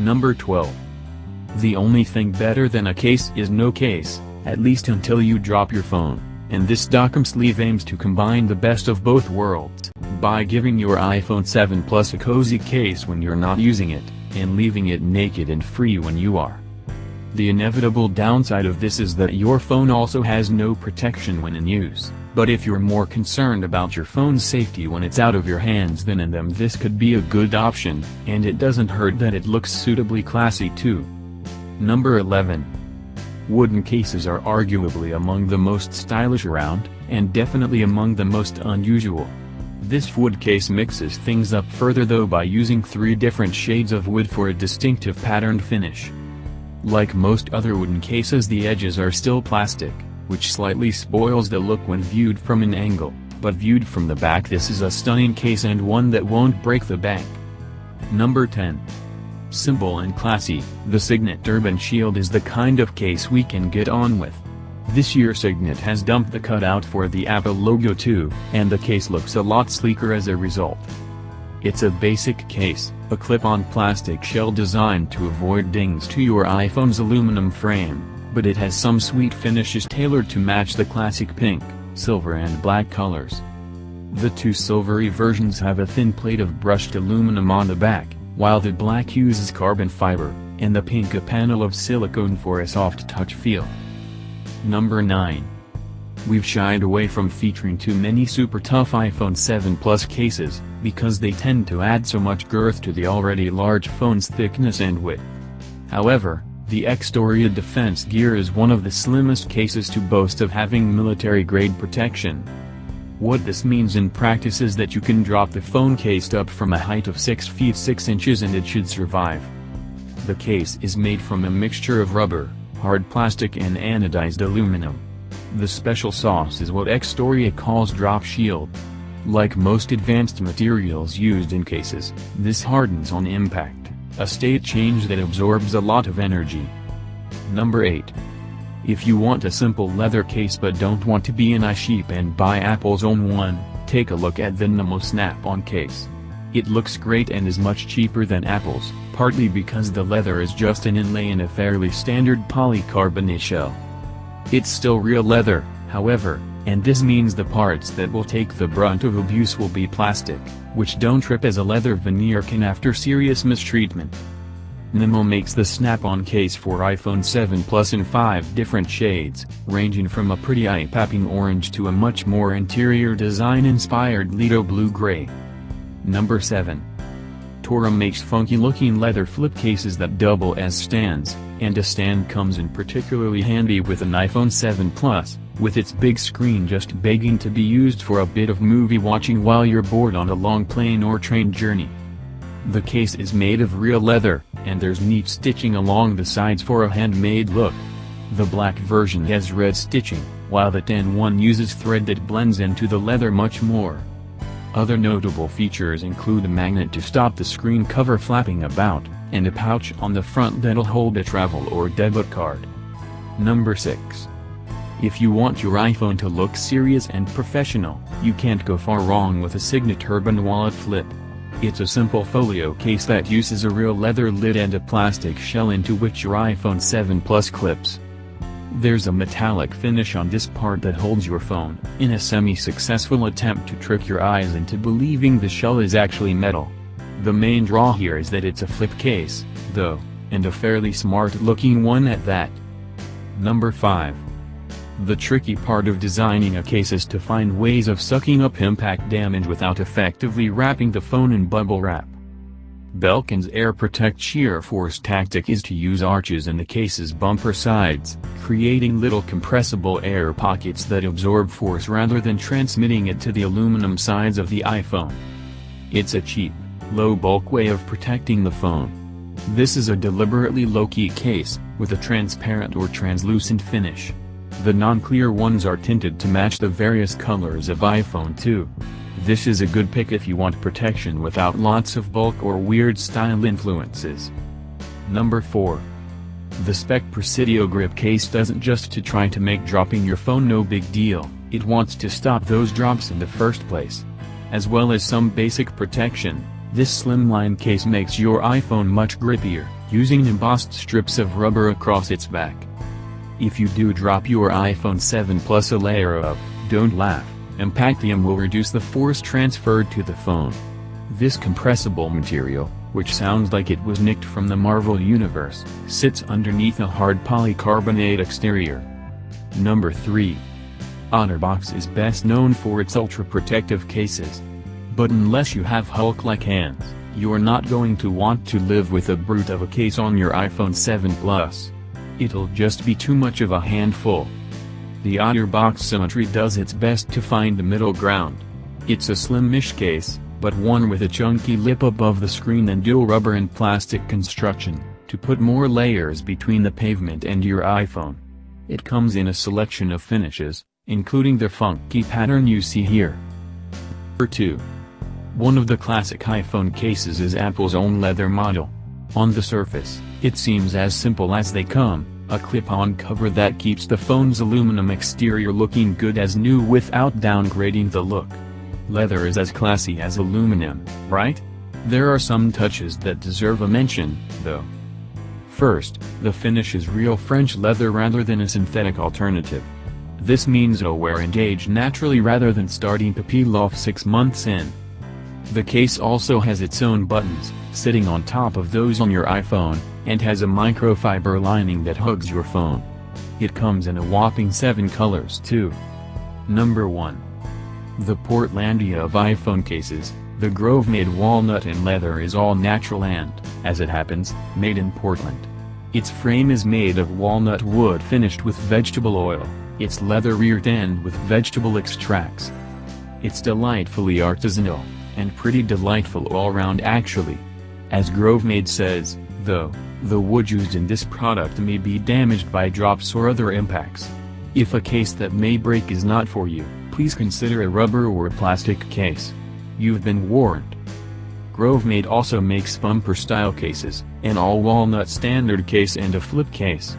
Number 12. The only thing better than a case is no case, at least until you drop your phone, and this Dokkum Sleeve aims to combine the best of both worlds, by giving your iPhone 7 Plus a cozy case when you're not using it, and leaving it naked and free when you are. The inevitable downside of this is that your phone also has no protection when in use, but if you're more concerned about your phone's safety when it's out of your hands than in them, this could be a good option, and it doesn't hurt that it looks suitably classy too. Number 11. Wooden cases are arguably among the most stylish around, and definitely among the most unusual. This wood case mixes things up further though by using 3 different shades of wood for a distinctive patterned finish. Like most other wooden cases, the edges are still plastic, which slightly spoils the look when viewed from an angle, but viewed from the back this is a stunning case and one that won't break the bank. Number 10. Simple and classy, the Signet Urban Shield is the kind of case we can get on with. This year Signet has dumped the cutout for the Apple logo too, and the case looks a lot sleeker as a result. It's a basic case, a clip-on plastic shell designed to avoid dings to your iPhone's aluminum frame, but it has some sweet finishes tailored to match the classic pink, silver and black colors. The 2 silvery versions have a thin plate of brushed aluminum on the back, while the black uses carbon fiber, and the pink a panel of silicone for a soft touch feel. Number 9. We've shied away from featuring too many super tough iPhone 7 Plus cases, because they tend to add so much girth to the already large phone's thickness and width. However, the Xtoria Defense Gear is one of the slimmest cases to boast of having military-grade protection. What this means in practice is that you can drop the phone case up from a height of 6 feet 6 inches and it should survive. The case is made from a mixture of rubber, hard plastic and anodized aluminum. The special sauce is what Xtoria calls drop shield. Like most advanced materials used in cases, this hardens on impact, a state change that absorbs a lot of energy. Number 8. If you want a simple leather case but don't want to be an sheep and buy Apple's own one, take a look at the Venom snap-on case. It looks great and is much cheaper than Apple's, partly because the leather is just an inlay in a fairly standard polycarbonate shell. It's still real leather, however, and this means the parts that will take the brunt of abuse will be plastic, which don't rip as a leather veneer can after serious mistreatment. Venom makes the snap-on case for iPhone 7 Plus in 5 different shades, ranging from a pretty eye-popping orange to a much more interior design-inspired Lido blue-gray. Number 7. Torah makes funky-looking leather flip cases that double as stands, and a stand comes in particularly handy with an iPhone 7 Plus, with its big screen just begging to be used for a bit of movie watching while you're bored on a long plane or train journey. The case is made of real leather, and there's neat stitching along the sides for a handmade look. The black version has red stitching, while the tan one uses thread that blends into the leather much more. Other notable features include a magnet to stop the screen cover flapping about, and a pouch on the front that'll hold a travel or debit card. Number 6. If you want your iPhone to look serious and professional, you can't go far wrong with a Signet Urban Wallet Flip. It's a simple folio case that uses a real leather lid and a plastic shell into which your iPhone 7 Plus clips. There's a metallic finish on this part that holds your phone, in a semi-successful attempt to trick your eyes into believing the shell is actually metal. The main draw here is that it's a flip case, though, and a fairly smart-looking one at that. Number 5. The tricky part of designing a case is to find ways of sucking up impact damage without effectively wrapping the phone in bubble wrap. Belkin's Air Protect shear force tactic is to use arches in the case's bumper sides, creating little compressible air pockets that absorb force rather than transmitting it to the aluminum sides of the iPhone. It's a cheap, low-bulk way of protecting the phone. This is a deliberately low-key case, with a transparent or translucent finish. The non-clear ones are tinted to match the various colors of iPhone 2. This is a good pick if you want protection without lots of bulk or weird style influences. Number 4. The Speck Presidio grip case doesn't just to try to make dropping your phone no big deal, it wants to stop those drops in the first place. As well as some basic protection, this slimline case makes your iPhone much grippier, using embossed strips of rubber across its back. If you do drop your iPhone 7 Plus a layer of, don't laugh, impactium will reduce the force transferred to the phone. This compressible material, which sounds like it was nicked from the Marvel Universe, sits underneath a hard polycarbonate exterior. Number 3. OtterBox is best known for its ultra-protective cases. But unless you have Hulk-like hands, you're not going to want to live with a brute of a case on your iPhone 7 Plus. It'll just be too much of a handful. The OtterBox Symmetry does its best to find the middle ground. It's a slim-ish case, but one with a chunky lip above the screen and dual rubber and plastic construction, to put more layers between the pavement and your iPhone. It comes in a selection of finishes, including the funky pattern you see here. Number 2. One of the classic iPhone cases is Apple's own leather model. On the surface, it seems as simple as they come, a clip-on cover that keeps the phone's aluminum exterior looking good as new without downgrading the look. Leather is as classy as aluminum, right? There are some touches that deserve a mention, though. First, the finish is real French leather rather than a synthetic alternative. This means it'll wear and age naturally rather than starting to peel off 6 months in. The case also has its own buttons, sitting on top of those on your iPhone, and has a microfiber lining that hugs your phone. It comes in a whopping 7 colors too. Number 1. The Portlandia of iPhone cases, the Grove-made walnut and leather is all natural and, as it happens, made in Portland. Its frame is made of walnut wood finished with vegetable oil, its leather rear end with vegetable extracts. It's delightfully artisanal, and pretty delightful all round actually. As Grove-made says, though, the wood used in this product may be damaged by drops or other impacts. If a case that may break is not for you, please consider a rubber or a plastic case. You've been warned. Grove-made also makes bumper-style cases, an all-walnut standard case and a flip case.